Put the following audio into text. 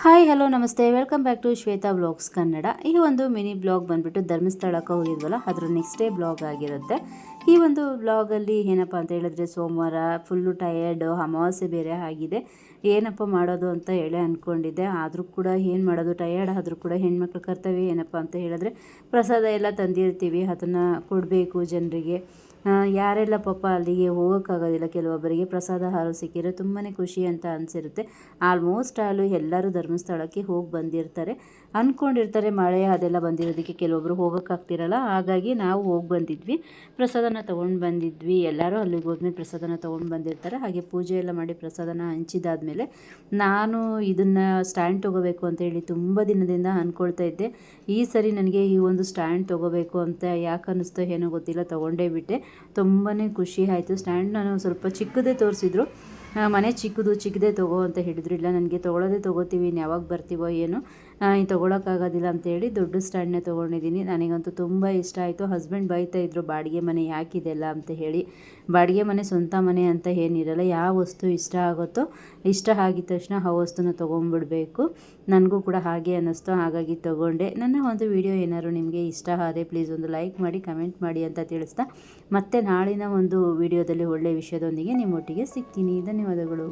Hi hello ನಮಸ್ತೆ welcome back to Shweta blogs Kannada. ಈ ಒಂದು ಮಿನಿ ಬ್ಲಾಗ್ ಬಂದುಬಿಟ್ಟು ಧರ್ಮಸ್ಥಳಕ್ಕೆ ಹೋಗಿದ್ವಲ್ಲ ಅದರ ನೆಕ್ಸ್ಟ್ ಡೇ ಬ್ಲಾಗ್ ಆಗಿರುತ್ತೆ. ಈ ಒಂದು ಬ್ಲಾಗಲ್ಲಿ ಏನಪ್ಪ ಅಂತ ಹೇಳಿದ್ರೆ ಸೋಮವಾರ ಫುಲ್ಲು ಟಯರ್ಡು, ಅಮಾವಾಸ್ಯೆ ಬೇರೆ ಆಗಿದೆ. ಏನಪ್ಪ ಮಾಡೋದು ಅಂತ ಹೇಳಿ ಅಂದ್ಕೊಂಡಿದ್ದೆ. ಆದರೂ ಕೂಡ ಏನು ಮಾಡೋದು, ಟಯರ್ಡ್ ಆದರೂ ಕೂಡ ಹೆಣ್ಮಕ್ಳ ಕರ್ತವ್ಯ ಏನಪ್ಪ ಅಂತ ಹೇಳಿದ್ರೆ ಪ್ರಸಾದ ಎಲ್ಲ ತಂದಿರ್ತೀವಿ, ಅದನ್ನು ಕೊಡಬೇಕು ಜನರಿಗೆ. ಯಾರೆಲ್ಲ ಪಾಪ ಅಲ್ಲಿಗೆ ಹೋಗೋಕ್ಕಾಗೋದಿಲ್ಲ, ಕೆಲವೊಬ್ಬರಿಗೆ ಪ್ರಸಾದ ಹಾರು ಸಿಕ್ಕಿರೋ ತುಂಬಾ ಖುಷಿ ಅಂತ ಅನಿಸಿರುತ್ತೆ. ಆಲ್ಮೋಸ್ಟ್ ಎಲ್ಲರೂ ಧರ್ಮಸ್ಥಳಕ್ಕೆ ಹೋಗಿ ಬಂದಿರ್ತಾರೆ, ಅಂದ್ಕೊಂಡಿರ್ತಾರೆ. ಮಳೆ ಅದೆಲ್ಲ ಬಂದಿರೋದಕ್ಕೆ ಕೆಲವೊಬ್ಬರು ಹೋಗೋಕ್ಕಾಗ್ತಿರಲ್ಲ, ಹಾಗಾಗಿ ನಾವು ಹೋಗಿ ಬಂದಿದ್ವಿ, ಪ್ರಸಾದನ ತೊಗೊಂಡು ಬಂದಿದ್ವಿ. ಎಲ್ಲರೂ ಅಲ್ಲಿಗೆ ಹೋದ್ಮೇಲೆ ಪ್ರಸಾದನ ತೊಗೊಂಡು ಬಂದಿರ್ತಾರೆ. ಹಾಗೆ ಪೂಜೆ ಎಲ್ಲ ಮಾಡಿ ಪ್ರಸಾದನ ಹಂಚಿದಾದ್ಮೇಲೆ ನಾನು ಇದನ್ನು ಸ್ಟ್ಯಾಂಡ್ ತೊಗೋಬೇಕು ಅಂತೇಳಿ ತುಂಬ ದಿನದಿಂದ ಅಂದ್ಕೊಳ್ತಾ ಇದ್ದೆ. ಈ ಸರಿ ನನಗೆ ಈ ಒಂದು ಸ್ಟ್ಯಾಂಡ್ ತೊಗೋಬೇಕು ಅಂತ ಯಾಕೆ ಅನ್ನಿಸ್ತೋ ಏನೋ ಗೊತ್ತಿಲ್ಲ, ತೊಗೊಂಡೇ ಬಿಟ್ಟೆ. ತುಂಬಾ ಖುಷಿ ಆಯಿತು. ಸ್ಟ್ಯಾಂಡ್ ನಾನು ಸ್ವಲ್ಪ ಚಿಕ್ಕದೇ ತೋರಿಸಿದ್ರು, ಮನೆ ಚಿಕ್ಕದೇ ತೊಗೋ ಅಂತ ಹೇಳಿದ್ರು. ಇಲ್ಲ ನನಗೆ ತೊಗೋತೀವಿ, ಇನ್ನು ಯಾವಾಗ ಬರ್ತೀವೋ ಏನೋ, ತೊಗೊಳಕ್ಕಾಗೋದಿಲ್ಲ ಅಂತೇಳಿ ದೊಡ್ಡ ಸ್ಟ್ಯಾಂಡ್ನೇ ತೊಗೊಂಡಿದ್ದೀನಿ. ನನಗಂತೂ ತುಂಬ ಇಷ್ಟ ಆಯಿತು. ಹಸ್ಬೆಂಡ್ ಬೈತಾ ಇದ್ರು, ಬಾಡಿಗೆ ಮನೆ ಯಾಕಿದೆಲ್ಲ ಅಂತ ಹೇಳಿ. ಬಾಡಿಗೆ ಮನೆ ಸ್ವಂತ ಮನೆ ಅಂತ ಏನಿರಲ್ಲ, ಯಾವ ವಸ್ತು ಇಷ್ಟ ಆಗುತ್ತೋ, ಇಷ್ಟ ಆಗಿದ ತಕ್ಷಣ ಆ ವಸ್ತುನ ತೊಗೊಂಡ್ಬಿಡ್ಬೇಕು. ನನಗೂ ಕೂಡ ಹಾಗೆ ಅನ್ನಿಸ್ತು, ಹಾಗಾಗಿ ತೊಗೊಂಡೆ. ನನ್ನ ಒಂದು ವಿಡಿಯೋ ಏನಾದ್ರು ನಿಮಗೆ ಇಷ್ಟ ಆದರೆ ಪ್ಲೀಸ್ ಒಂದು ಲೈಕ್ ಮಾಡಿ, ಕಮೆಂಟ್ ಮಾಡಿ ಅಂತ ತಿಳಿಸ್ತಾ ಮತ್ತೆ ನಾಳಿನ ಒಂದು ವಿಡಿಯೋದಲ್ಲಿ ಒಳ್ಳೆಯ ವಿಷಯದೊಂದಿಗೆ ನಿಮ್ಮೊಟ್ಟಿಗೆ ಸಿಗ್ತೀನಿ. ಧನ್ಯವಾದಗಳು.